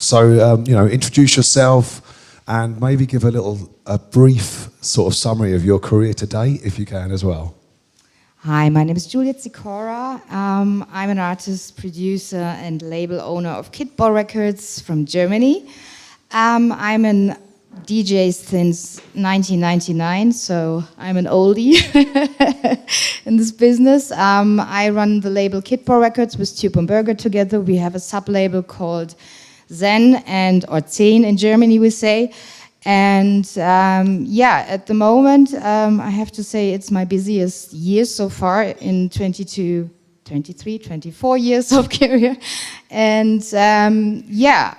So, introduce yourself and maybe give a brief sort of summary of your career to date, if you can as well. Hi, my name is Juliet Sikora. I'm an artist, producer, and label owner of Kidball Records from Germany. I'm a DJ since 1999, so I'm an oldie in this business. I run the label Kidball Records with Tube and Burger together. We have a sub-label called Zen or 10 in Germany, we say. And at the moment, I have to say it's my busiest year so far in 22, 23, 24 years of career. And I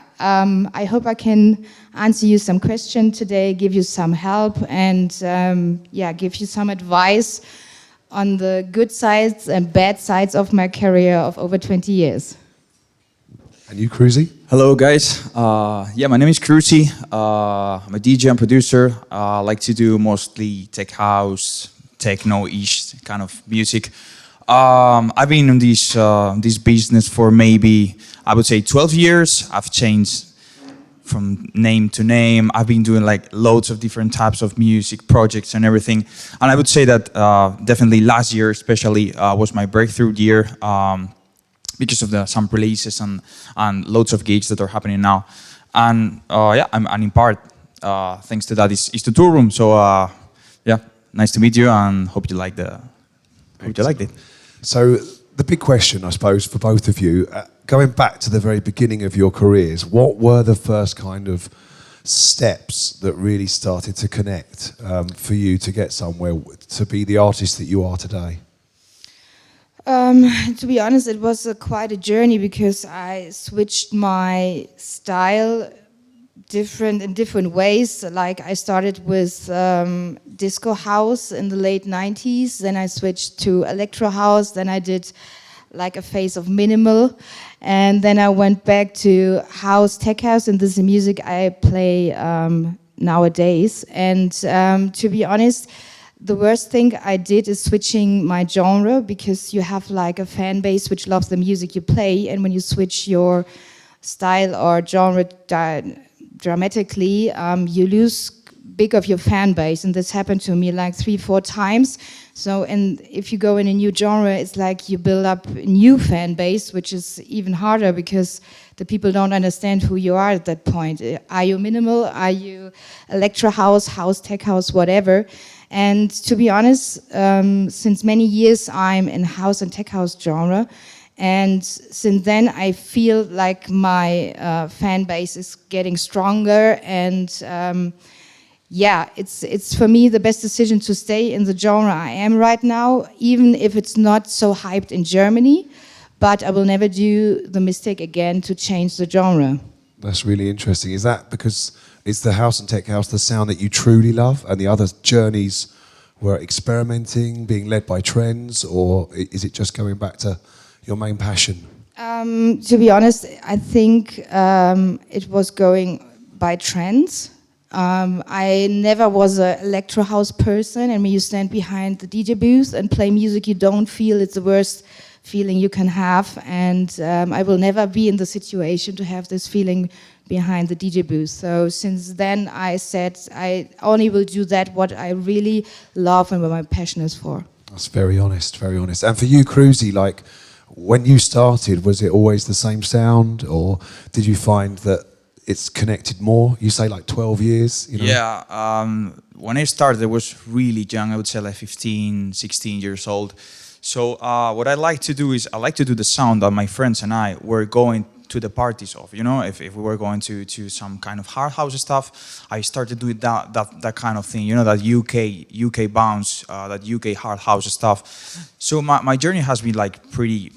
hope I can answer you some questions today, give you some help, and give you some advice on the good sides and bad sides of my career of over 20 years. And you, Cruzy? Hello, guys. My name is Cruzy. I'm a DJ and producer. I like to do mostly tech house, techno-ish kind of music. I've been in this business for maybe, I would say, 12 years. I've changed from name to name. I've been doing like loads of different types of music projects and everything. And I would say that definitely last year especially was my breakthrough year. Because of some releases and loads of gigs that are happening now. And I'm in part, thanks to that, is the Toolroom. So nice to meet you and hope you liked it. So the big question, I suppose, for both of you, going back to the very beginning of your careers, what were the first kind of steps that really started to connect for you to get somewhere, to be the artist that you are today? To be honest, it was quite a journey because I switched my style in different ways. Like I started with disco house in the late 90s, then I switched to electro house, then I did like a phase of minimal, and then I went back to house, tech house, and this is music I play nowadays. And to be honest, the worst thing I did is switching my genre, because you have like a fan base which loves the music you play, and when you switch your style or genre dramatically, you lose big of your fan base, and this happened to me like 3-4 times. So, and if you go in a new genre, it's like you build up a new fan base, which is even harder because the people don't understand who you are at that point. Are you minimal? Are you electro house, house, tech house, whatever? And to be honest, since many years I'm in house and tech house genre, and since then I feel like my fan base is getting stronger, and it's for me the best decision to stay in the genre I am right now, even if it's not so hyped in Germany, but I will never do the mistake again to change the genre. That's really interesting. Is that because it's the house and tech house, the sound that you truly love, and the other journeys were experimenting, being led by trends, or is it just going back to your main passion? To be honest, I think it was going by trends. I never was an electro house person, and when you stand behind the DJ booth and play music you don't feel, it's the worst feeling you can have, and I will never be in the situation to have this feeling behind the DJ booth. So since then I said I only will do that what I really love and what my passion is for. That's very honest, very honest. And for you, Cruzy, like when you started, was it always the same sound, or did you find that it's connected more? You say like 12 years, you know? Yeah, when I started I was really young, I would say like 15, 16 years old. So what I like to do is I like to do the sound that my friends and I were going to the parties of, you know, if we were going to some kind of hard house stuff, I started doing that kind of thing, you know, that UK bounce, that UK hard house stuff. So my journey has been like pretty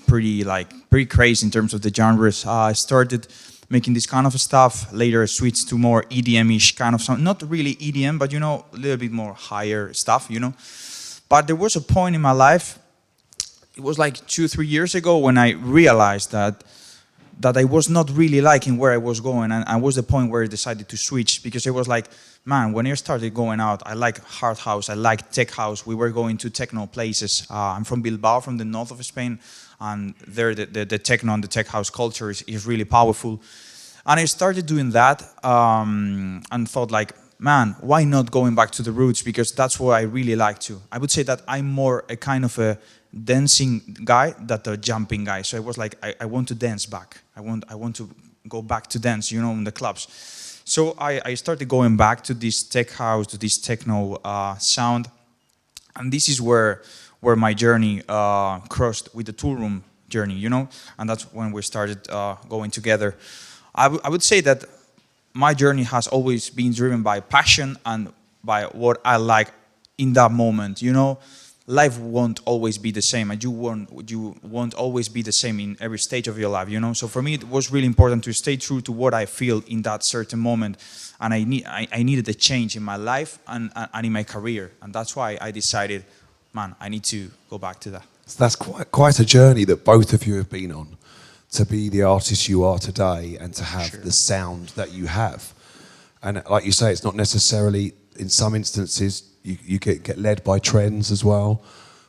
crazy in terms of the genres. I started making this kind of stuff, later switched to more EDM-ish kind of sound, not really EDM, but you know, a little bit more higher stuff, you know. But there was a point in my life, it was like 2-3 years ago, when I realized that I was not really liking where I was going, and I was the point where I decided to switch, because it was like, man, when I started going out, I like hard house, I like tech house, we were going to techno places. I'm from Bilbao, from the north of Spain, and there the techno and the tech house culture is really powerful. And I started doing that and thought like, man, why not going back to the roots? Because that's what I really like to. I would say that I'm more a kind of a dancing guy than a jumping guy. So it was like, I want to dance back. I want to go back to dance, you know, in the clubs. So I started going back to this tech house, to this techno sound. And this is where my journey crossed with the Toolroom journey, you know? And that's when we started going together. I would say that my journey has always been driven by passion and by what I like in that moment, you know? Life won't always be the same, and you won't always be the same in every stage of your life, you know? So for me, it was really important to stay true to what I feel in that certain moment. And I needed a change in my life and in my career. And that's why I decided, man, I need to go back to that. So that's quite a journey that both of you have been on, to be the artist you are today and to have the sound that you have. And like you say, it's not necessarily, in some instances, you get led by trends as well.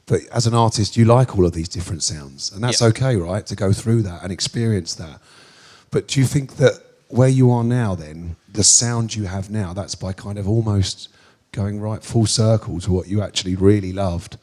But as an artist, you like all of these different sounds. And that's okay, right, to go through that and experience that. But do you think that where you are now then, the sound you have now, that's by kind of almost going right full circle to what you actually really loved?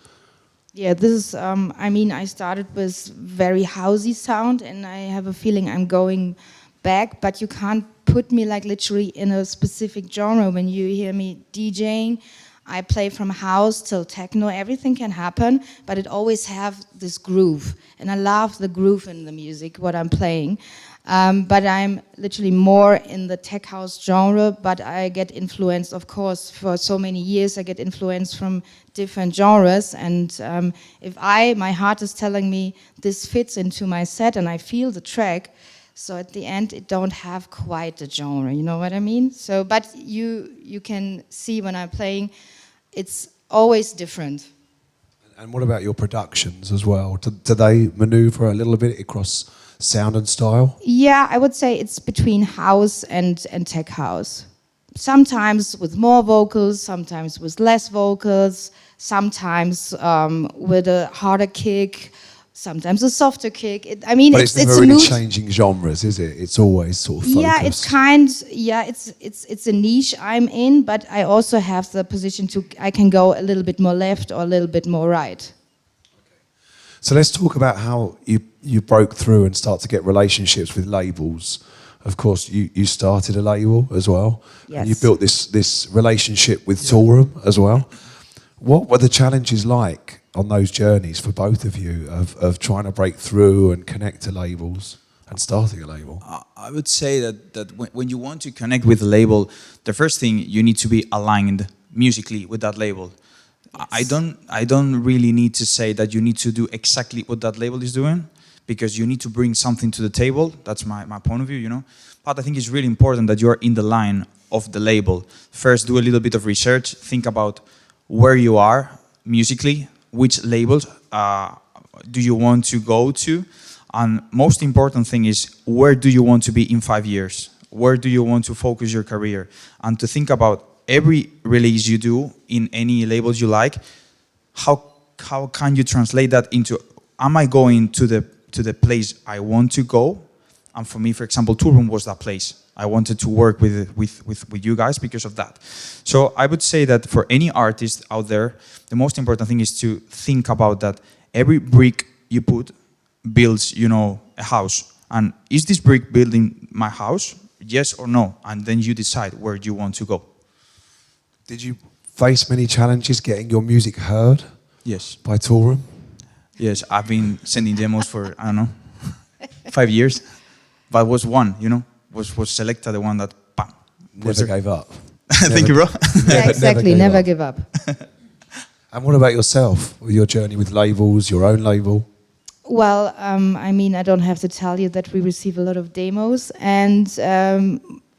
Yeah, this is, I mean, I started with very housey sound, and I have a feeling I'm going back, but you can't put me like literally in a specific genre. When you hear me DJing, I play from house till techno, everything can happen, but it always have this groove. And I love the groove in the music, what I'm playing. But I'm literally more in the tech house genre, but I get influenced, of course, for so many years, I get influenced from different genres. And if my heart is telling me this fits into my set and I feel the track, so at the end, it don't have quite a genre, you know what I mean? So, but you can see when I'm playing, it's always different. And what about your productions as well? Do they maneuver a little bit across sound and style? Yeah, I would say it's between house and tech house. Sometimes with more vocals, sometimes with less vocals, sometimes with a harder kick, sometimes a softer kick. But it's never really changing genres, is it? It's always sort of focused. Yeah, it's a niche I'm in, but I also have the position I can go a little bit more left or a little bit more right. So let's talk about how you broke through and start to get relationships with labels. Of course, you started a label as well. Yes. And you built this relationship with Toolroom as well. What were the challenges like on those journeys for both of you of trying to break through and connect to labels and starting a label? I would say that when you want to connect with a label, the first thing you need to be aligned musically with that label. Yes. I don't really need to say that you need to do exactly what that label is doing, because you need to bring something to the table. That's my point of view, you know. But I think it's really important that you are in the line of the label. First, do a little bit of research. Think about where you are musically, which labels do you want to go to, and most important thing is, where do you want to be in 5 years? Where do you want to focus your career? And to think about every release you do in any labels you like, how can you translate that into, am I going to the place I want to go? And for me, for example, Toolroom was that place. I wanted to work with you guys because of that. So I would say that for any artist out there, the most important thing is to think about that every brick you put builds, you know, a house. And is this brick building my house? Yes or no? And then you decide where you want to go. Did you face many challenges getting your music heard? Yes. By Toolroom? Yes, I've been sending demos for, I don't know, 5 years. But was one, you know, was selected the one that, bam. Never gave up. Thank you, bro. Yeah, exactly, never give up. And what about yourself, your journey with labels, your own label? Well, I mean, I don't have to tell you that we receive a lot of demos, and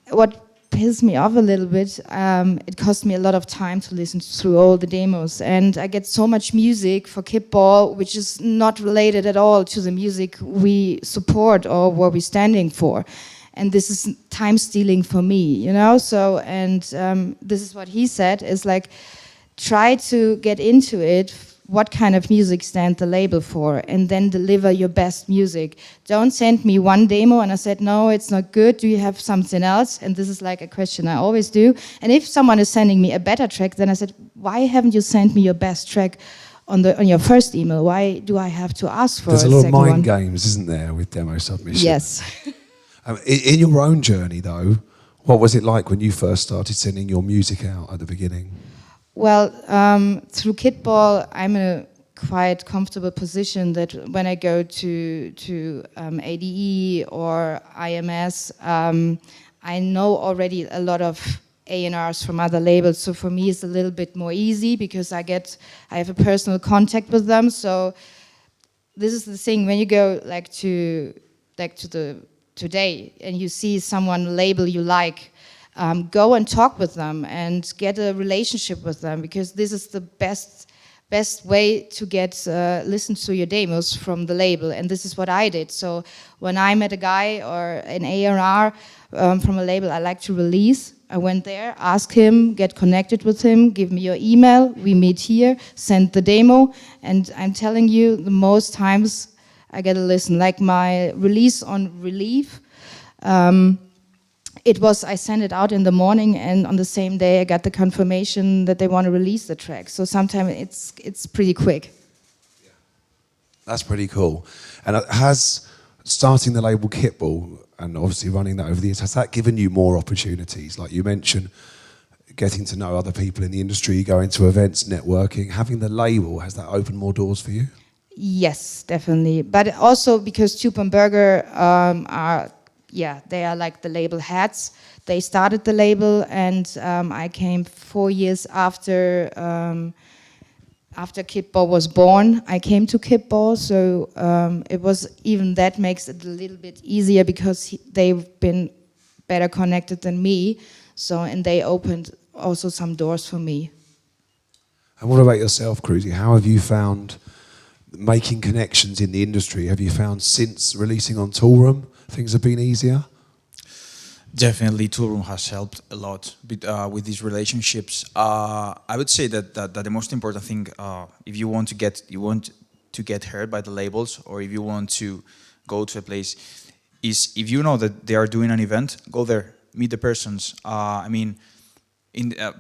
what pissed me off a little bit, it cost me a lot of time to listen through all the demos, and I get so much music for kickball which is not related at all to the music we support or what we're standing for. And this is time stealing for me, you know? So, and this is what he said, is like, try to get into it what kind of music stand the label for, and then deliver your best music. Don't send me one demo and I said, no, it's not good, do you have something else? And this is like a question I always do. And if someone is sending me a better track, then I said, why haven't you sent me your best track on your first email? Why do I have to ask for There's a a lot of second mind one? games, isn't there, with demo submission? Yes. In your own journey, though, what was it like when you first started sending your music out at the beginning? Well, through Kitball, I'm in a quite comfortable position that when I go to ADE or IMS, I know already a lot of A&Rs from other labels. So for me, it's a little bit more easy because I have a personal contact with them. So this is the thing, when you go to the today and you see someone label you like, go and talk with them and get a relationship with them, because this is the best way to get listen to your demos from the label. And this is what I did. So when I met a guy or an A&R from a label I like to release, I went there, ask him, get connected with him, give me your email, we meet here, send the demo, and I'm telling you, the most times I get a listen. Like my release on Relief, I sent it out in the morning, and on the same day I got the confirmation that they want to release the track. So sometimes it's pretty quick. Yeah. That's pretty cool. And has starting the label Kitball and obviously running that over the years, has that given you more opportunities? Like you mentioned, getting to know other people in the industry, going to events, networking, having the label, has that opened more doors for you? Yes, definitely. But also because Tube and Burger they are like the label heads. They started the label, and I came 4 years after Kitball was born. I came to Kitball, so that makes it a little bit easier because they've been better connected than me. So, and they opened also some doors for me. And what about yourself, Cruzy? How have you found making connections in the industry? Have you found since releasing on Toolroom, things have been easier? Definitely, Toolroom has helped a lot with these relationships. I would say that the most important thing, if you want to get heard by the labels, or if you want to go to a place, is if you know that they are doing an event, go there, meet the persons. I mean,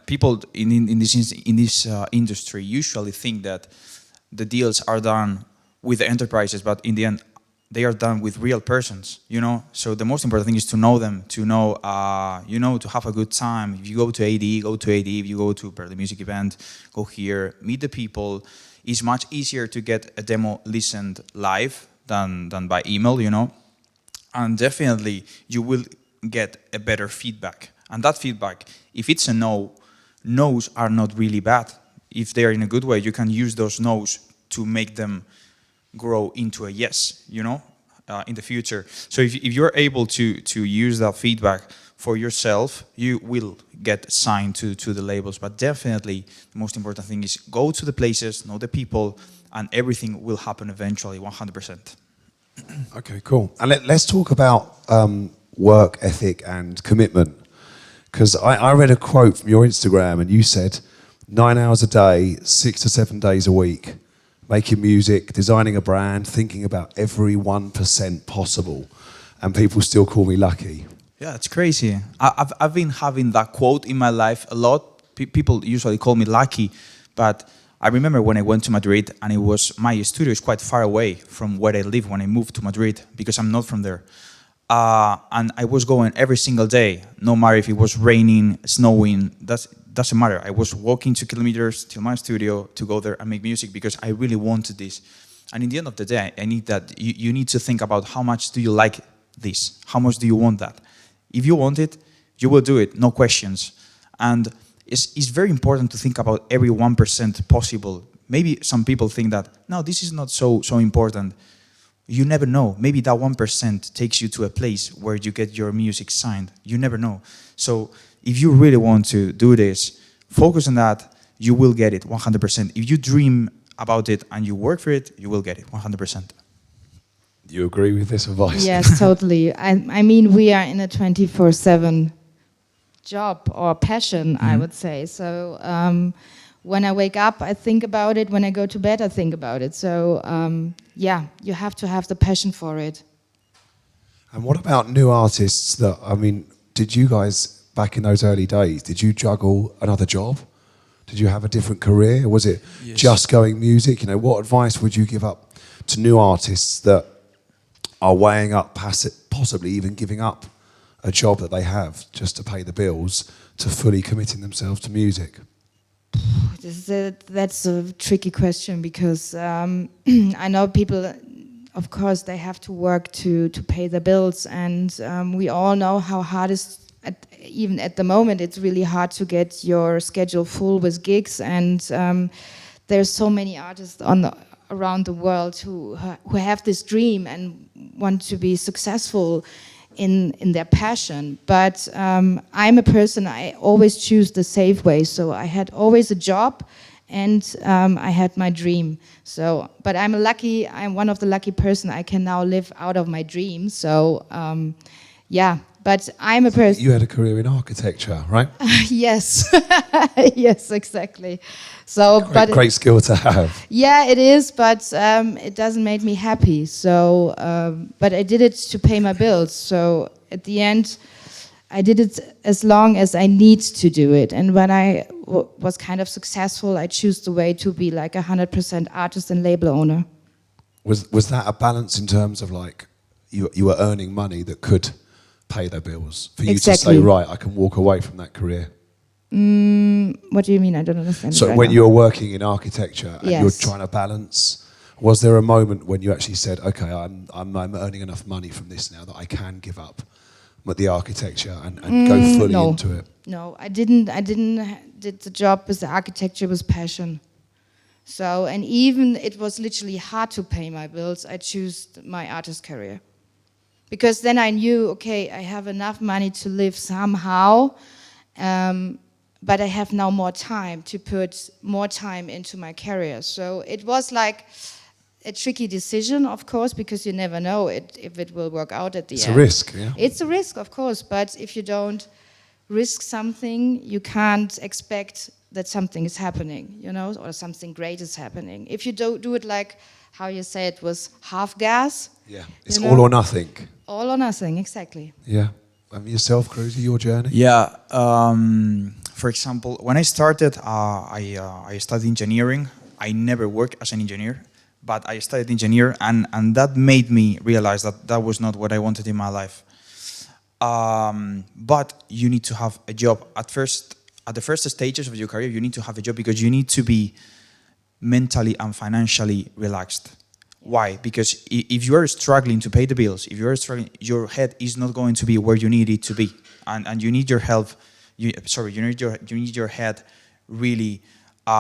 people in this industry usually think that the deals are done with the enterprises, but in the end, they are done with real persons, you know? So the most important thing is to know them, to know, to have a good time. If you go to AD, go to AD. If you go to a Berlin music event, go here, meet the people. It's much easier to get a demo listened live than by email, you know? And definitely, you will get a better feedback. And that feedback, if it's a no, no's are not really bad. If they're in a good way, you can use those no's to make them grow into a yes, you know, in the future. So if you're able to use that feedback for yourself, you will get signed to the labels. But definitely, the most important thing is go to the places, know the people, and everything will happen eventually, 100%. Okay, cool. And let's talk about work ethic and commitment. Because I read a quote from your Instagram, and you said, 9 hours a day, 6 to 7 days a week, making music, designing a brand, thinking about every 1% possible, and people still call me lucky. Yeah, it's crazy. I've been having that quote in my life a lot. People usually call me lucky, but I remember when I went to Madrid, and my studio is quite far away from where I live when I moved to Madrid, because I'm not from there. And I was going every single day, no matter if it was raining, snowing, doesn't matter. I was walking 2 kilometers to my studio to go there and make music because I really wanted this. And in the end of the day, I need that. You need to think about how much do you like this? How much do you want that? If you want it, you will do it, no questions. And it's very important to think about every 1% possible. Maybe some people think that, no, this is not so important. You never know. Maybe that 1% takes you to a place where you get your music signed. You never know. So if you really want to do this, focus on that. You will get it 100%. If you dream about it and you work for it, you will get it 100%. Do you agree with this advice? Yes, totally. I mean, we are in a 24/7 job or passion, I would say. So when I wake up, I think about it. When I go to bed, I think about it. So yeah, you have to have the passion for it. And what about new artists that, I mean, did you guys, back in those early days, did you juggle another job? Did you have a different career? Was it just going music? You know, what advice would you give up to new artists that are weighing up possibly even giving up a job that they have just to pay the bills to fully committing themselves to music? That's a tricky question because I know people, of course, they have to work to pay the bills, and we all know how hard it is. Even at the moment, it's really hard to get your schedule full with gigs, and there's so many artists around the world who have this dream and want to be successful in their passion. But I'm a person, I always choose the safe way. So I had always a job, and I had my dream. So, but I'm one of the lucky person. I can now live out of my dream. So yeah. But I'm a person. You had a career in architecture, right? Yes, yes, exactly. So, great skill to have. Yeah, it is, but it doesn't make me happy. So, but I did it to pay my bills. So at the end, I did it as long as I need to do it. And when I was kind of successful, I chose the way to be like 100% artist and label owner. Was that a balance in terms of like you were earning money that could pay their bills for you to say, right, I can walk away from that career? What do you mean? I don't understand. So when you're working in architecture and Yes. you're trying to balance, was there a moment when you actually said, okay, I'm earning enough money from this now that I can give up the architecture and go fully into it? No, I didn't did the job with the architecture with passion. So, and even it was literally hard to pay my bills, I chose my artist career. Because then I knew, okay, I have enough money to live somehow, but I have now more time to put more time into my career. So it was like a tricky decision, of course, because you never know if it will work out at the end. It's a risk, yeah. It's a risk, of course, but if you don't risk something, you can't expect that something is happening, you know, or something great is happening. If you don't do it like how you say it was half gas. Yeah, it's all or nothing. All or nothing, exactly. Yeah. Yourself, Cruzy, your journey? Yeah. For example, when I started, I studied engineering. I never worked as an engineer, but I studied engineer, and that made me realize that that was not what I wanted in my life. But you need to have a job. At the first stages of your career, you need to have a job because you need to be mentally and financially relaxed. Why? Because if you are struggling to pay the bills, if you are struggling, your head is not going to be where you need it to be, and you need your health. You need your head really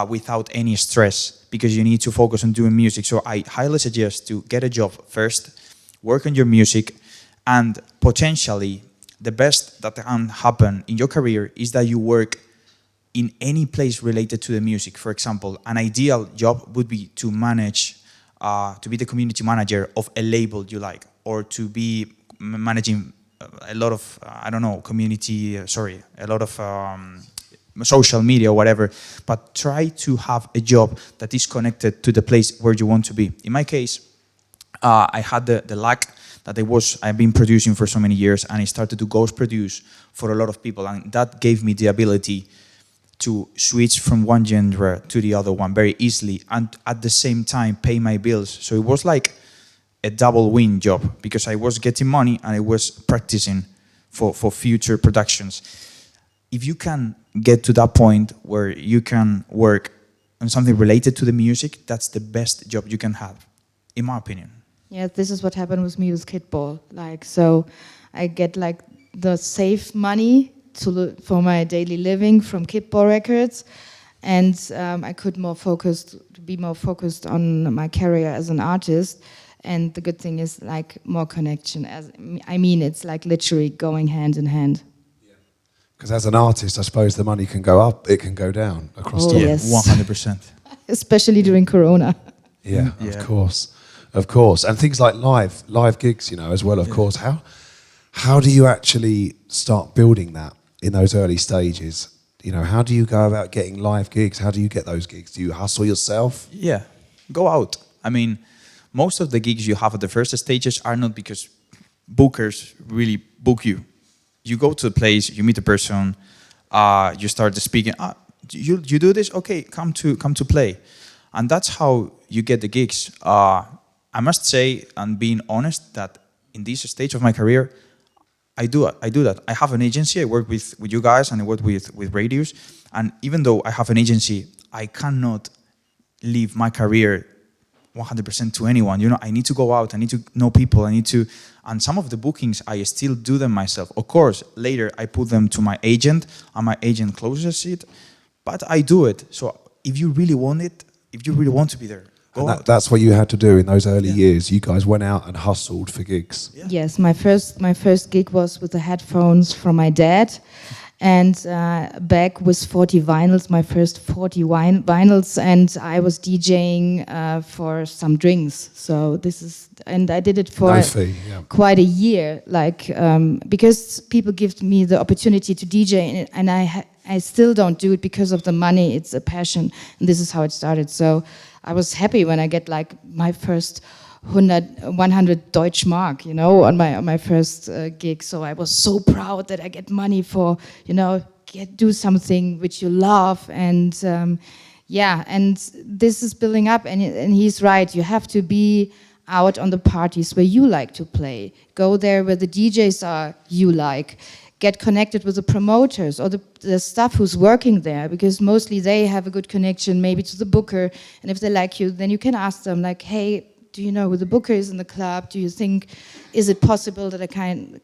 without any stress, because you need to focus on doing music. So I highly suggest to get a job first, work on your music, and potentially the best that can happen in your career is that you work in any place related to the music. For example, an ideal job would be to manage. To be the community manager of a label you like, or to be managing a lot of, I don't know, a lot of social media or whatever, but try to have a job that is connected to the place where you want to be. In my case, I had the luck that I've been producing for so many years, and I started to ghost produce for a lot of people, and that gave me the ability to switch from one genre to the other one very easily, and at the same time pay my bills. So it was like a double win job, because I was getting money and I was practicing for future productions. If you can get to that point where you can work on something related to the music, that's the best job you can have, in my opinion. Yeah, this is what happened with me with Kidball. Like, so I get like the safe money for my daily living from Kidball Records, and I could be more focused on my career as an artist. And the good thing is like more connection. It's like literally going hand in hand. Because as an artist, I suppose the money can go up, it can go down across time. Yes. 100%. Especially during Corona. Yeah, of course. And things like live gigs, you know, as well, of course. How do you actually start building that in those early stages? You know, how do you go about getting live gigs? How do you get those gigs? Do you hustle yourself? Yeah, go out. I mean, most of the gigs you have at the first stages are not because bookers really book you. You go to a place, you meet a person, you start speaking. You do this? Okay, come to play, and that's how you get the gigs. I must say, and being honest, that in this stage of my career, I do that. I have an agency. I work with you guys, and I work with radios. And even though I have an agency, I cannot leave my career 100% to anyone. You know, I need to go out. I need to know people. And some of the bookings I still do them myself. Of course, later I put them to my agent, and my agent closes it. But I do it. So if you really want it, if you really want to be there, go out. That's what you had to do in those early years. You guys went out and hustled for gigs. Yeah. Yes, my first gig was with the headphones from my dad, and back with 40 vinyls, my first 40 vinyls, and I was DJing for some drinks. So and I did it for No fee, yeah. quite a year, like because people give me the opportunity to DJ, and I still don't do it because of the money. It's a passion, and this is how it started. So I was happy when I get like my first 100 Deutsch Mark, you know, on my first gig. So I was so proud that I get money for, you know, do something which you love, and and this is building up. And he's right. You have to be out on the parties where you like to play. Go there where the DJs are you like. Get connected with the promoters or the staff who's working there, because mostly they have a good connection maybe to the booker, and if they like you, then you can ask them like, hey, do you know who the booker is in the club? Do you think, is it possible that I can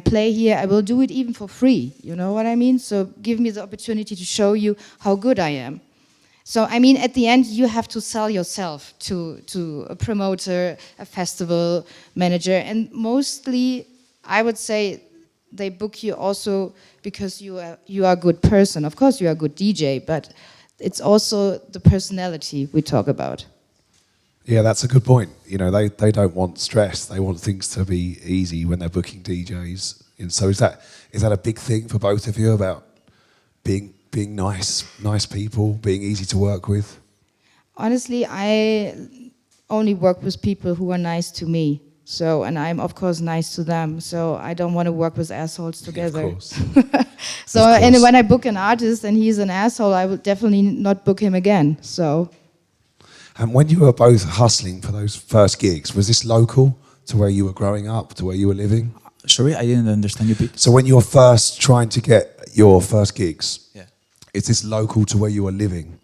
play here? I will do it even for free, you know what I mean? So give me the opportunity to show you how good I am. So I mean, at the end, you have to sell yourself to a promoter, a festival manager, and mostly, I would say, they book you also because you are a good person. Of course, you are a good DJ, but it's also the personality we talk about. Yeah, that's a good point. You know, they don't want stress. They want things to be easy when they're booking DJs. And so is that a big thing for both of you about being nice people, being easy to work with? Honestly, I only work with people who are nice to me. So, and I'm of course nice to them. So I don't want to work with assholes together. Of course. So, and when I book an artist and he's an asshole, I will definitely not book him again. So. And when you were both hustling for those first gigs, was this local to where you were growing up, to where you were living? Sorry, I didn't understand you, Pete. So when you were first trying to get your first gigs, Yeah. is this local to where you were living?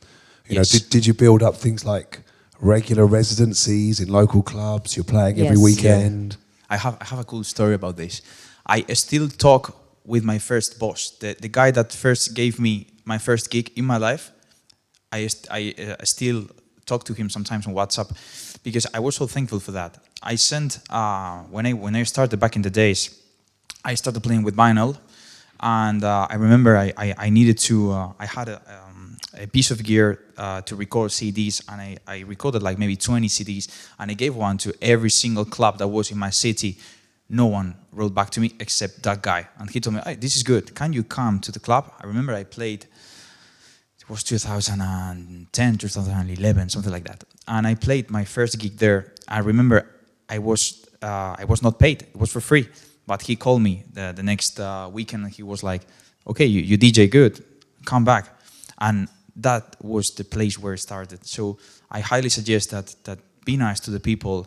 You Yes. know, did you build up things like regular residencies in local clubs? You're playing every Yes. weekend. I have a cool story about this. I still talk with my first boss, the guy that first gave me my first gig in my life. I still talk to him sometimes on WhatsApp because I was so thankful for that. I sent when I started back in the days, I started playing with vinyl, and I remember I needed to. I had a piece of gear to record CDs, and I recorded like maybe 20 CDs, and I gave one to every single club that was in my city. No one wrote back to me except that guy, and he told me, hey, this is good, can you come to the club? I remember I played, it was 2010, 2011, something like that, and I played my first gig there. I remember I was not paid, it was for free, but he called me the next weekend, and he was like, okay, you DJ good, come back. And that was the place where it started. So I highly suggest that be nice to the people,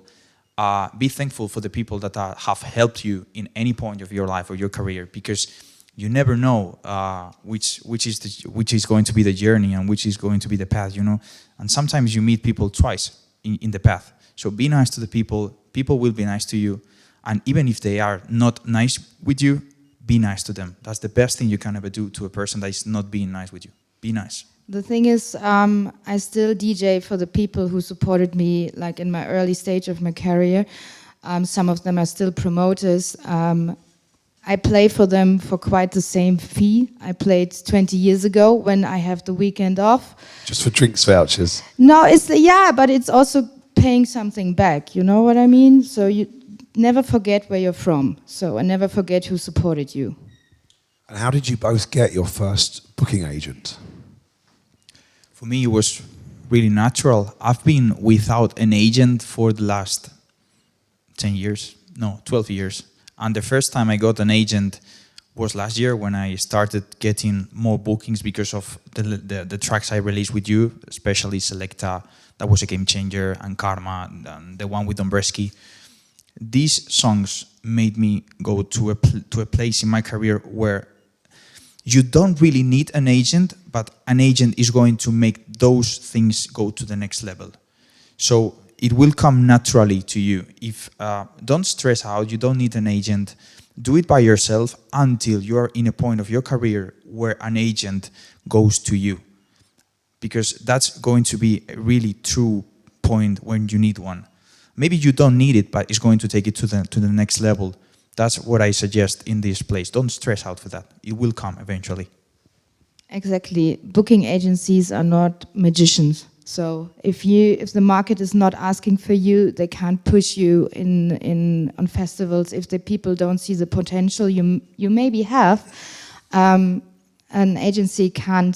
be thankful for the people that have helped you in any point of your life or your career, because you never know which is going to be the journey and which is going to be the path, you know. And sometimes you meet people twice in the path. So be nice to the people. People will be nice to you, and even if they are not nice with you, be nice to them. That's the best thing you can ever do to a person that is not being nice with you. Be nice. The thing is, I still DJ for the people who supported me, like in my early stage of my career. Some of them are still promoters. I play for them for quite the same fee I played 20 years ago when I have the weekend off. Just for drinks vouchers? No, but it's also paying something back, you know what I mean? So you never forget where you're from. So, and never forget who supported you. And how did you both get your first booking agent? For me, it was really natural. I've been without an agent for the last 10 years, no, 12 years. And the first time I got an agent was last year when I started getting more bookings because of the tracks I released with you, especially Selecta, that was a game changer, and Karma, and the one with Dombresky. These songs made me go to a place in my career where you don't really need an agent, but an agent is going to make those things go to the next level. So it will come naturally to you. If don't stress out, you don't need an agent. Do it by yourself until you are in a point of your career where an agent goes to you. Because that's going to be a really true point when you need one. Maybe you don't need it, but it's going to take it to the next level. That's what I suggest in this place. Don't stress out for that. It will come eventually. Exactly. Booking agencies are not magicians. So if the market is not asking for you, they can't push you on festivals. If the people don't see the potential you maybe have, an agency can't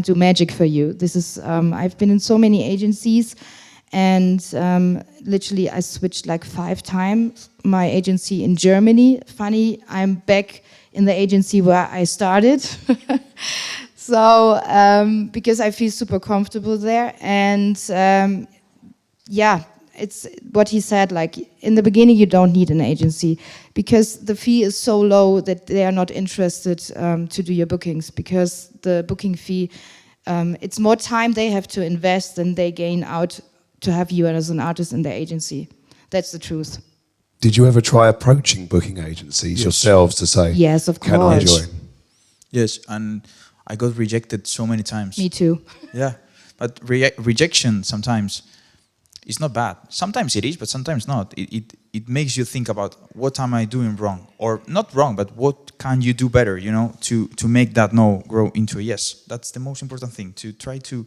do magic for you. This is I've been in so many agencies, and literally I switched like 5 times. My agency in Germany. Funny, I'm back in the agency where I started. So because I feel super comfortable there, and yeah, it's what he said. Like in the beginning, you don't need an agency because the fee is so low that they are not interested to do your bookings, because the booking fee, it's more time they have to invest than they gain out to have you as an artist in their agency. That's the truth. Did you ever try approaching booking agencies yourselves to say, yes, of can I course. join? Yes, and I got rejected so many times. Me too. Yeah, but rejection sometimes is not bad. Sometimes it is, but sometimes not. It makes you think about what am I doing wrong, or not wrong, but what can you do better, you know, to make that no grow into a yes. That's the most important thing, to try to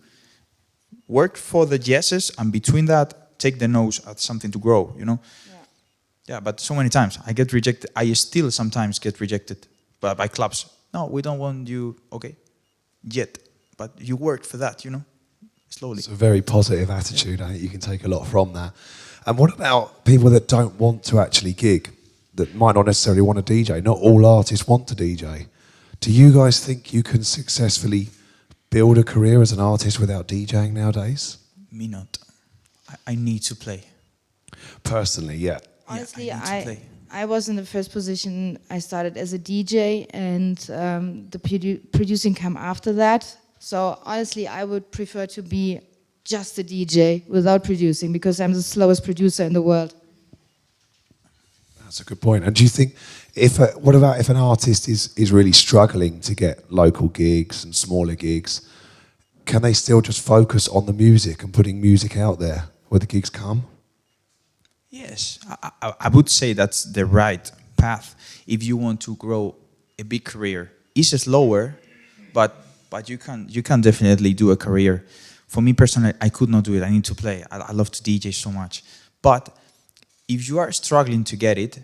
work for the yeses, and between that, take the no's as something to grow, you know. Yeah, but so many times I get rejected. I still sometimes get rejected by clubs. No, we don't want you, okay, yet. But you worked for that, you know, slowly. It's a very positive attitude. I think you can take a lot from that. And what about people that don't want to actually gig, that might not necessarily want to DJ? Not all artists want to DJ. Do you guys think you can successfully build a career as an artist without DJing nowadays? Me not. I need to play. Personally, yeah. Honestly, yeah, I was in the first position. I started as a DJ, and the producing came after that. So honestly, I would prefer to be just a DJ without producing, because I'm the slowest producer in the world. That's a good point. And do you think, what about if an artist is really struggling to get local gigs and smaller gigs, can they still just focus on the music and putting music out there where the gigs come? Yes, I would say that's the right path. If you want to grow a big career, it's slower, but you can definitely do a career. For me personally, I could not do it. I need to play. I love to DJ so much. But if you are struggling to get it,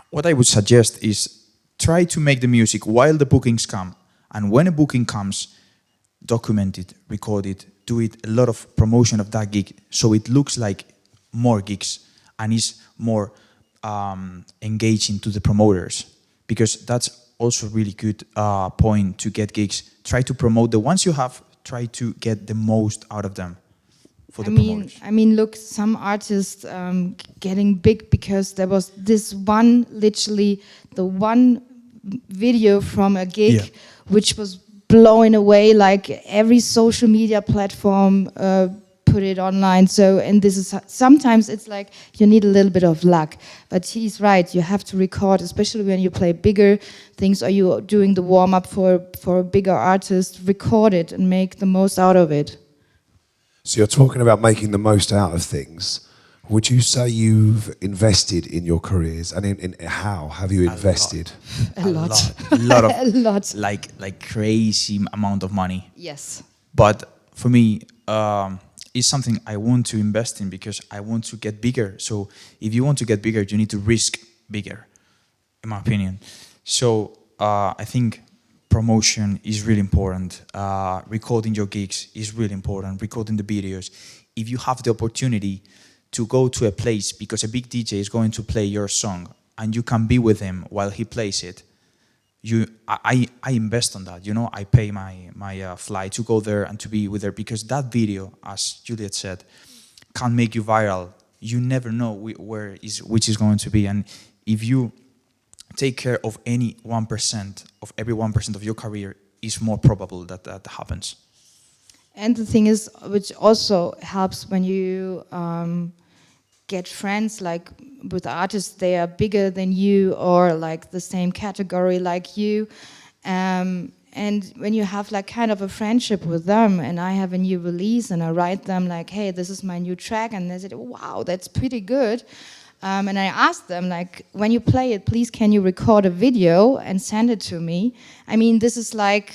what I would suggest is try to make the music while the bookings come. And when a booking comes, document it, record it, do it, a lot of promotion of that gig, so it looks like more gigs and is more engaging to the promoters, because that's also a really good point to get gigs. Try to promote the ones you have, try to get the most out of them for the promoters. I mean, look, some artists getting big because there was this one, literally the one video from a gig which was blowing away, like every social media platform put it online. So, and this is, sometimes it's like you need a little bit of luck, but he's right, you have to record, especially when you play bigger things or you're doing the warm-up for a bigger artist. Record it and make the most out of it. So you're talking about making the most out of things. Would you say you've invested in your careers, and in how have you invested? A lot of a lot, like crazy amount of money. yes. But for me, it's something I want to invest in because I want to get bigger. So if you want to get bigger, you need to risk bigger. in my opinion. So I think promotion is really important. Recording your gigs is really important. Recording the videos. If you have the opportunity to go to a place because a big DJ is going to play your song and you can be with him while he plays it, I invest on that. You know, I pay my flight to go there and to be with her because that video, as Juliet said, can make you viral. You never know which is going to be, and if you take care of any 1% of every 1% of your career, it's more probable that that happens. And the thing is, which also helps when you get friends like with artists, they are bigger than you or like the same category like you. And when you have like kind of a friendship with them and I have a new release and I write them like, hey, this is my new track, and they said, wow, that's pretty good. And I asked them, like, when you play it, please can you record a video and send it to me? I mean, this is like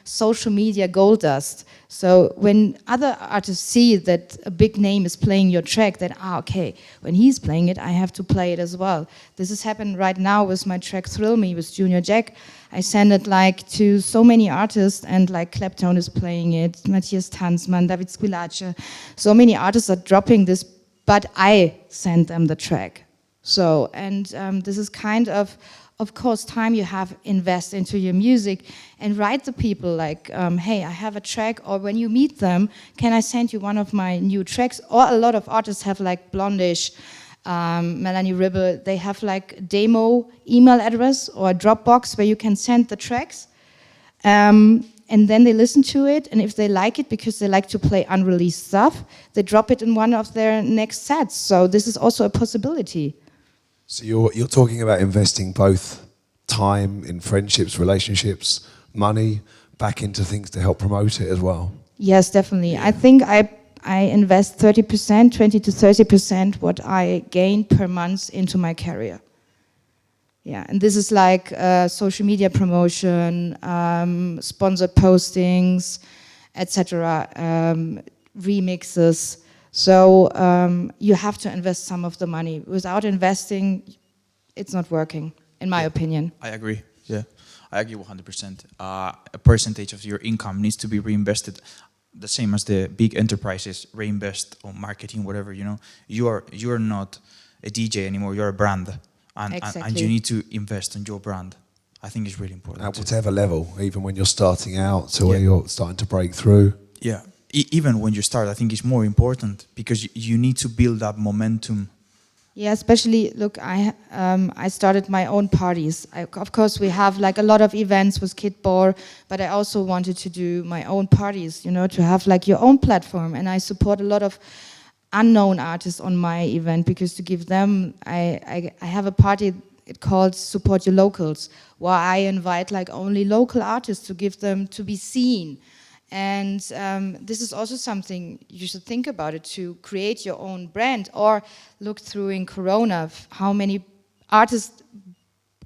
social media gold dust. So when other artists see that a big name is playing your track, that, okay, when he's playing it, I have to play it as well. This has happened right now with my track Thrill Me with Junior Jack. I send it like to so many artists, and like Clapton is playing it, Matthias Tanzmann, David Squillace. So many artists are dropping this, but I send them the track. So, and this is kind of course, time you have invest into your music, and write the people like, hey, I have a track, or when you meet them, can I send you one of my new tracks? Or a lot of artists have like Blondish, Melanie Ribble, they have like a demo email address or a Dropbox where you can send the tracks. And then they listen to it, and if they like it, because they like to play unreleased stuff, they drop it in one of their next sets. So this is also a possibility. So you're talking about investing both time in friendships, relationships, money, back into things to help promote it as well? Yes, definitely. Yeah. I think I invest 30%, 20 to 30% what I gain per month into my career. Yeah, and this is like social media promotion, sponsored postings, etc., remixes. So you have to invest some of the money. Without investing, it's not working, in my opinion. I agree. Yeah, I agree 100%. A percentage of your income needs to be reinvested, the same as the big enterprises reinvest on marketing, whatever. You know, you are not a DJ anymore. You're a brand. And you need to invest in your brand. I think it's really important. At whatever level, even when you're starting out to where you're starting to break through. Yeah, even when you start, I think it's more important because you need to build up momentum. Yeah, especially, look, I started my own parties. Of course, we have like a lot of events with Kitball, but I also wanted to do my own parties, you know, to have like your own platform. And I support a lot of unknown artists on my event, because to give them, I have a party, it called Support Your Locals, where I invite like only local artists to give them to be seen. And this is also something you should think about it, to create your own brand. Or look through in Corona, how many artists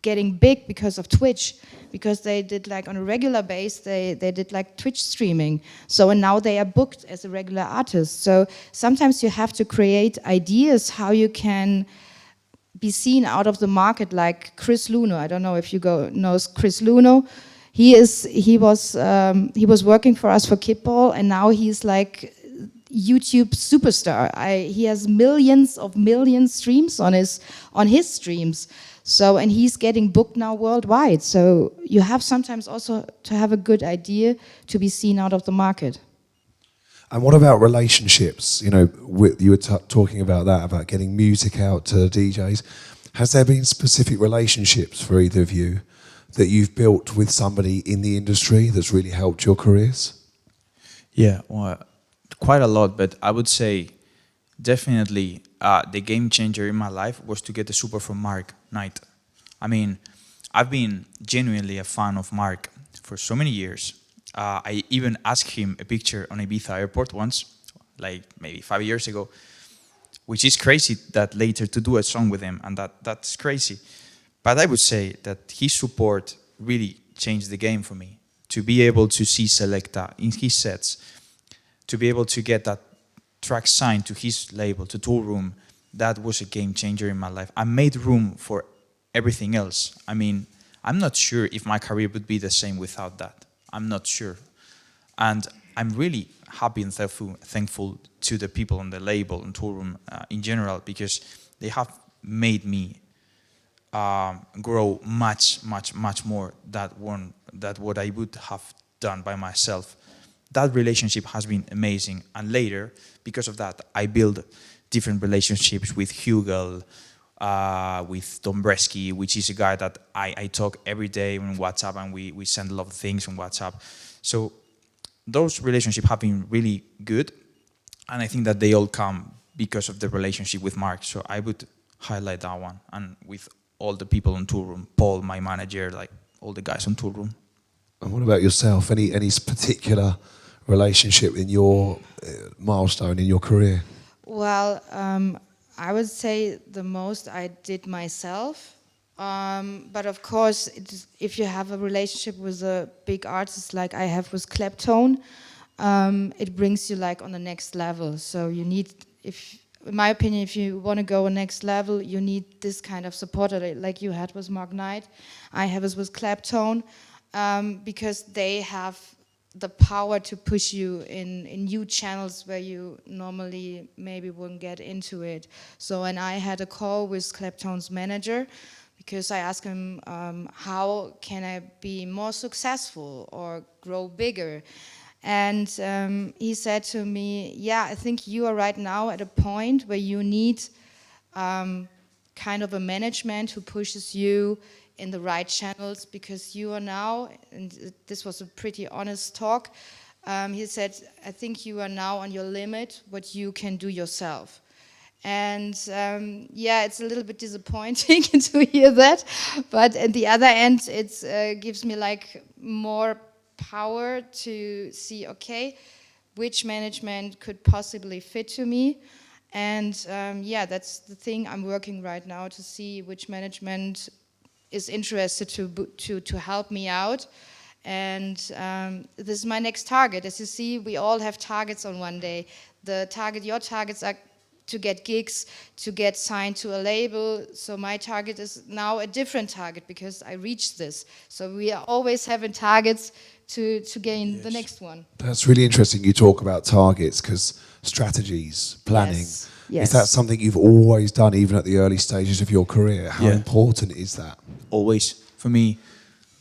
getting big because of Twitch, because they did like on a regular base, they did like Twitch streaming. So, and now they are booked as a regular artist. So sometimes you have to create ideas how you can be seen out of the market, like Chris Luno. I don't know if you knows Chris Luno. He was working for us for Kitball, and now he's like YouTube superstar. He has millions streams on his streams. So, and he's getting booked now worldwide. So you have sometimes also to have a good idea to be seen out of the market. And what about relationships? You know, you were talking about that, about getting music out to DJs. Has there been specific relationships for either of you that you've built with somebody in the industry that's really helped your careers? Yeah, well, quite a lot, but I would say definitely the game changer in my life was to get the support from Mark Knight. I mean, I've been genuinely a fan of Mark for so many years. I even asked him a picture on Ibiza airport once, like maybe 5 years ago, which is crazy that later to do a song with him, and that's crazy. But I would say that his support really changed the game for me. To be able to see Selecta in his sets, to be able to get that track signed to his label, to Toolroom, that was a game changer in my life. I made room for everything else. I mean, I'm not sure if my career would be the same without that. I'm not sure. And I'm really happy and thankful to the people on the label and Toolroom in general, because they have made me grow much more than what I would have done by myself. That relationship has been amazing. And later, because of that, I built different relationships with Hugel, with Dombreski, which is a guy that I talk every day on WhatsApp, and we send a lot of things on WhatsApp. So those relationships have been really good, and I think that they all come because of the relationship with Mark. So I would highlight that one, and with all the people on Toolroom, Paul, my manager, like all the guys on Toolroom. And what about yourself? Any particular relationship in your milestone in your career? Well, I would say the most I did myself. But of course, if you have a relationship with a big artist like I have with Clapton, it brings you like on the next level. So you need, in my opinion, if you want to go next level, you need this kind of support like you had with Mark Knight. I have it with Clapton, because they have the power to push you in new channels where you normally maybe wouldn't get into it. So, and I had a call with Clapton's manager, because I asked him, how can I be more successful or grow bigger? And he said to me, yeah, I think you are right now at a point where you need kind of a management who pushes you in the right channels, because you are now, and this was a pretty honest talk, he said, I think you are now on your limit, what you can do yourself. And yeah, it's a little bit disappointing to hear that, but at the other end, it gives me like more power to see, okay, which management could possibly fit to me. And yeah, that's the thing I'm working right now, to see which management is interested to help me out. And this is my next target. As you see, we all have targets on one day. Your targets are to get gigs, to get signed to a label. So my target is now a different target, because I reached this. So we are always having targets to gain the next one. That's really interesting. You talk about targets, because strategies, planning. Yes. Yes. Is that something you've always done, even at the early stages of your career? How important is that? Always. For me,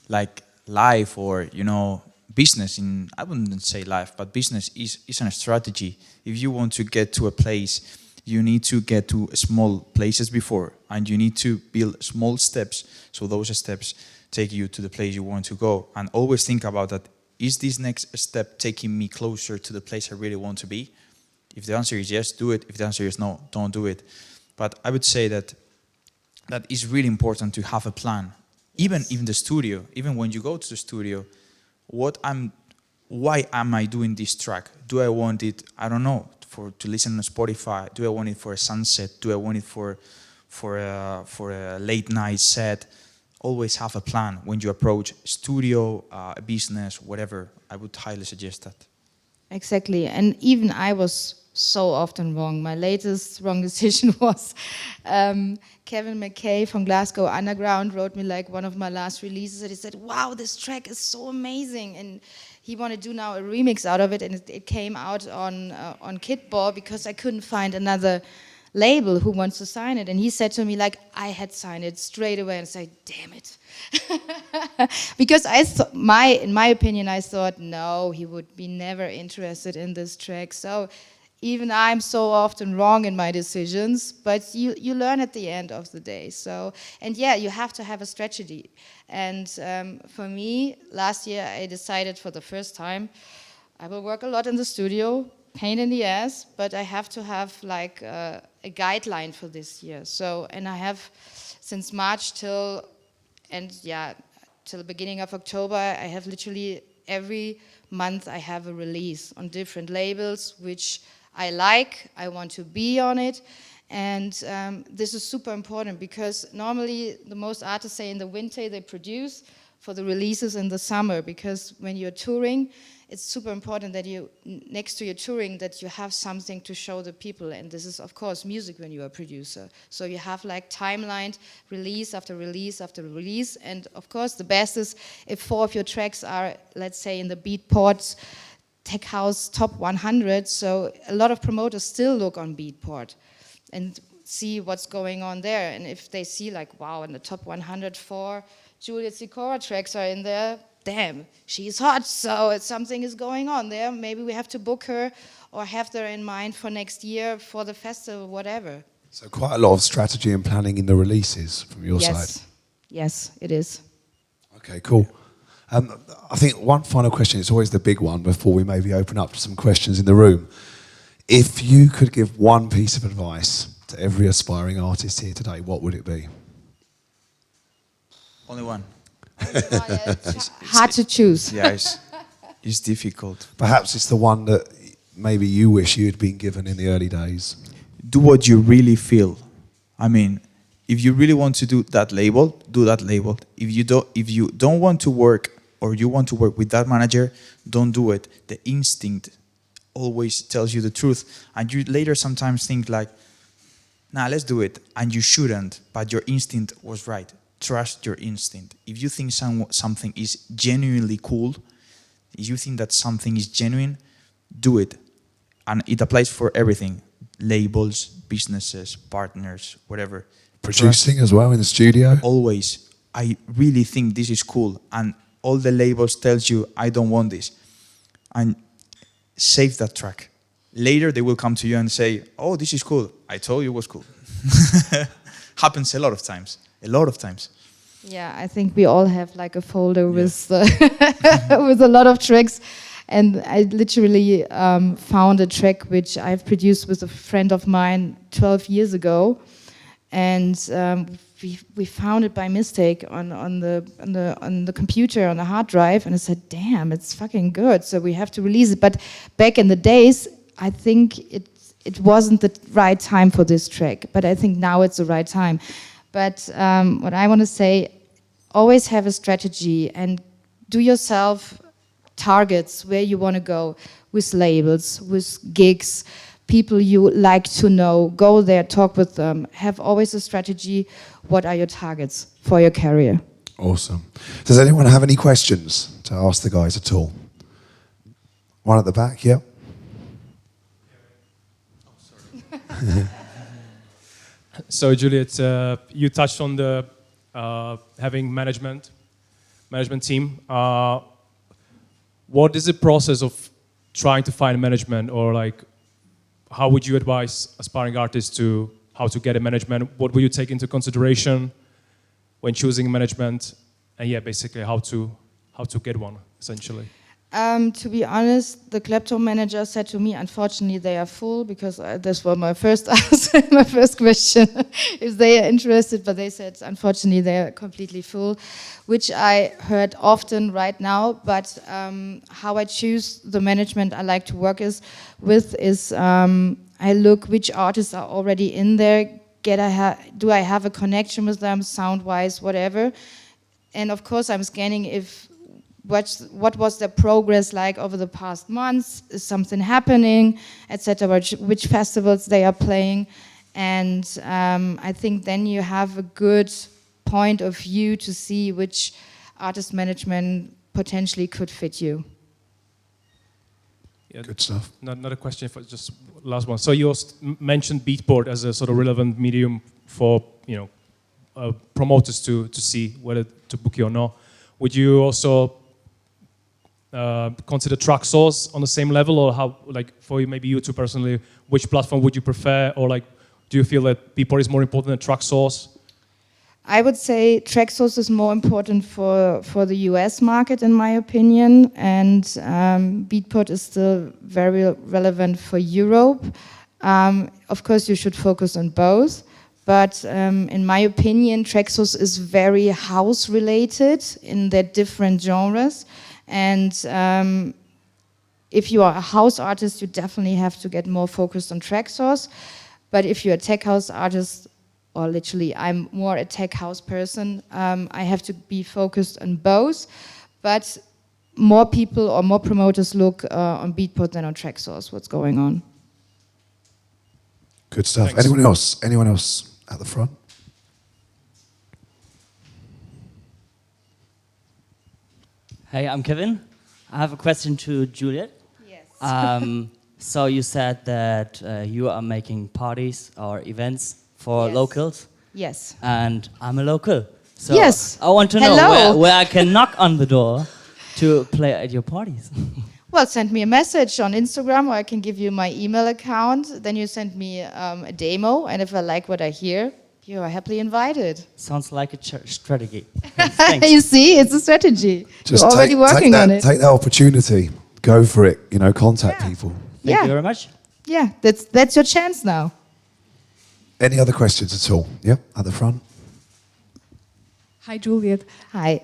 like life, or, you know, business, I wouldn't say life, but business is a strategy. If you want to get to a place, you need to get to small places before, and you need to build small steps, so those steps take you to the place you want to go. And always think about that. Is this next step taking me closer to the place I really want to be? If the answer is yes, do it. If the answer is no, don't do it. But I would say that it's really important to have a plan. Even in the studio, even when you go to the studio, why am I doing this track? Do I want it, I don't know, to listen on Spotify? Do I want it for a sunset? Do I want it for a late night set? Always have a plan when you approach studio, a business, whatever. I would highly suggest that. Exactly, and even I was so often wrong. My latest wrong decision was Kevin McKay from Glasgow Underground wrote me like one of my last releases, and he said, wow, this track is so amazing, and he wanted to do now a remix out of it, and it came out on Kitball, because I couldn't find another label who wants to sign it. And he said to me, like, I had signed it straight away, and said, damn it. Because in my opinion, I thought, no, he would be never interested in this track. So even I'm so often wrong in my decisions, but you learn at the end of the day. So, and yeah, you have to have a strategy. And for me, last year, I decided for the first time, I will work a lot in the studio, pain in the ass, but I have to have like a guideline for this year. So, and I have since March till the beginning of October, I have literally every month I have a release on different labels, which I like, I want to be on it. And this is super important, because normally the most artists say in the winter they produce, for the releases in the summer, because when you're touring, it's super important that you, next to your touring, that you have something to show the people. And this is, of course, music when you're a producer. So you have like timelined release after release after release. And of course, the best is if 4 of your tracks are, let's say, in the Beatport Tech House Top 100. So a lot of promoters still look on Beatport and see what's going on there. And if they see like, wow, in the top 104, Juliet Sikora tracks are in there, damn, she's hot, so something is going on there. Maybe we have to book her or have her in mind for next year for the festival, whatever. So quite a lot of strategy and planning in the releases from your side. Yes, it is. Okay, cool. I think one final question, it's always the big one before we maybe open up to some questions in the room. If you could give one piece of advice to every aspiring artist here today, what would it be? Only one. Hard to choose. Yeah, it's difficult. Perhaps it's the one that maybe you wish you had been given in the early days. Do what you really feel. I mean, if you really want to do that label, do that label. If you don't want to work, or you want to work with that manager, don't do it. The instinct always tells you the truth. And you later sometimes think like, nah, let's do it. And you shouldn't, but your instinct was right. Trust your instinct. If you think something is genuinely cool, if you think that something is genuine, do it. And it applies for everything. Labels, businesses, partners, whatever. Producing as well in the studio? Always. I really think this is cool. And all the labels tells you, I don't want this. And save that track. Later they will come to you and say, oh, this is cool. I told you it was cool. Happens a lot of times. A lot of times. Yeah, I think we all have like a folder with with a lot of tracks, and I literally found a track which I've produced with a friend of mine 12 years ago, and we found it by mistake on the computer, on the hard drive, and I said, damn, it's fucking good, so we have to release it. But back in the days, I think it wasn't the right time for this track, but I think now it's the right time. But what I want to say, always have a strategy and do yourself targets where you want to go with labels, with gigs, people you like to know. Go there, talk with them. Have always a strategy. What are your targets for your career? Awesome. Does anyone have any questions to ask the guys at all? One at the back, yeah. Oh, sorry. So, Juliet, you touched on the having management team. What is the process of trying to find management, or like, how would you advise aspiring artists to how to get a management? What will you take into consideration when choosing management? And yeah, basically how to get one, essentially. To be honest, the Klepto manager said to me, unfortunately, they are full, because this was my first my first question, if they are interested, but they said, unfortunately, they are completely full, which I heard often right now. But how I choose the management I like to work with is I look which artists are already in there. Do I have a connection with them, sound-wise, whatever? And of course, I'm scanning what was their progress like over the past months, is something happening, etc., which festivals they are playing. And I think then you have a good point of view to see which artist management potentially could fit you. Yeah, good stuff. Not a question, for just last one. So you also mentioned Beatport as a sort of relevant medium for promoters to see whether to book you or not. Would you also consider Traxsource on the same level, or how, like, for maybe you two personally, which platform would you prefer, or like, do you feel that Beatport is more important than Traxsource? I would say Traxsource is more important for the US market, in my opinion, and Beatport is still very relevant for Europe. Of course, you should focus on both, but in my opinion, Traxsource is very house-related in their different genres. And if you are a house artist, you definitely have to get more focused on Traxsource. But if you're a tech house artist, or literally I'm more a tech house person. I have to be focused on both, but more people or more promoters look on Beatport than on Traxsource, what's going on. Good stuff. Thanks. Anyone else? Anyone else at the front? Hey, I'm Kevin. I have a question to Juliet. Yes. So you said that you are making parties or events for Yes. locals, Yes. and I'm a local. So Yes. I want to know Hello. where I can knock on the door to play at your parties. Well, send me a message on Instagram, or I can give you my email account. Then you send me a demo, and if I like what I hear, you are happily invited. Sounds like a strategy. Thanks. You see, it's a strategy. Just You're already working that, on it. Take that opportunity. Go for it. You know, contact people. Thank Yeah. you very much. Yeah, that's your chance now. Any other questions at all? Yep, at the front. Hi, Juliet. Hi.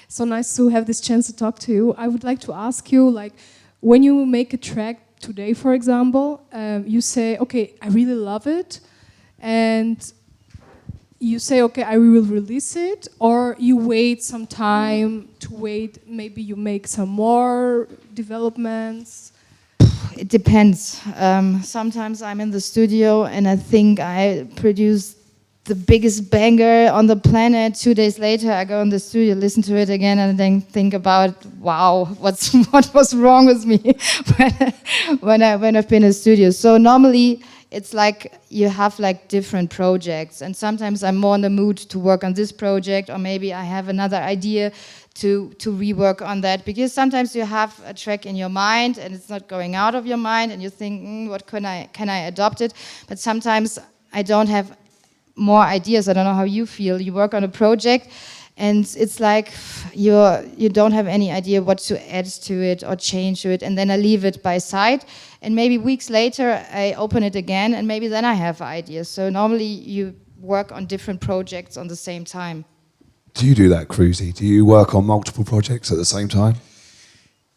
So nice to have this chance to talk to you. I would like to ask you, like, when you make a track today, for example, you say, okay, I really love it, and you say, okay, I will release it, or you wait some time to wait, maybe you make some more developments. It depends. Sometimes I'm in the studio and I think I produce the biggest banger on the planet. 2 days later, I go in the studio, listen to it again, and then think about, wow, what was wrong with me when I've been in the studio. So normally, it's like you have like different projects, and sometimes I'm more in the mood to work on this project, or maybe I have another idea to rework on that, because sometimes you have a track in your mind and it's not going out of your mind, and you think, what can I adopt it? But sometimes I don't have more ideas. I don't know how you feel. You work on a project and it's like you don't have any idea what to add to it or change to it, and then I leave it by side, and maybe weeks later I open it again, and maybe then I have ideas. So normally you work on different projects on the same time. Do you do that, Cruzy? Do you work on multiple projects at the same time?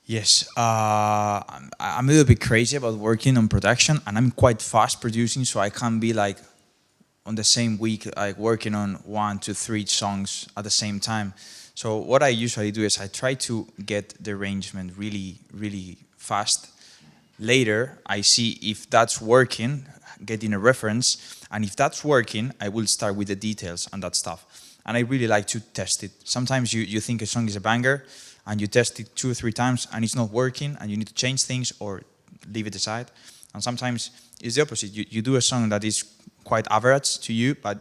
Yes, I'm a little bit crazy about working on production, and I'm quite fast producing, so I can't be like on the same week like working on 1 to 3 songs at the same time. So what I usually do is I try to get the arrangement really fast. Later I see if that's working, getting a reference, and if that's working, I will start with the details and that stuff. And I really like to test it. Sometimes you think a song is a banger and you test it 2 or 3 times and it's not working and you need to change things or leave it aside. And sometimes it's the opposite. You do a song that is quite average to you, but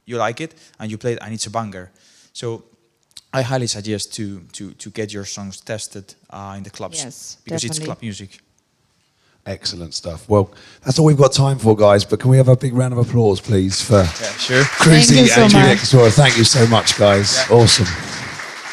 you like it and you play it and it's a banger. So I highly suggest to get your songs tested in the clubs, Yes, because definitely. it's club music. Excellent stuff. Well, that's all we've got time for, guys. But can we have a big round of applause, please, for Yeah, sure. Cruzy Thank you so and Juliet much. Castora? Thank you so much, guys. Yeah. Awesome.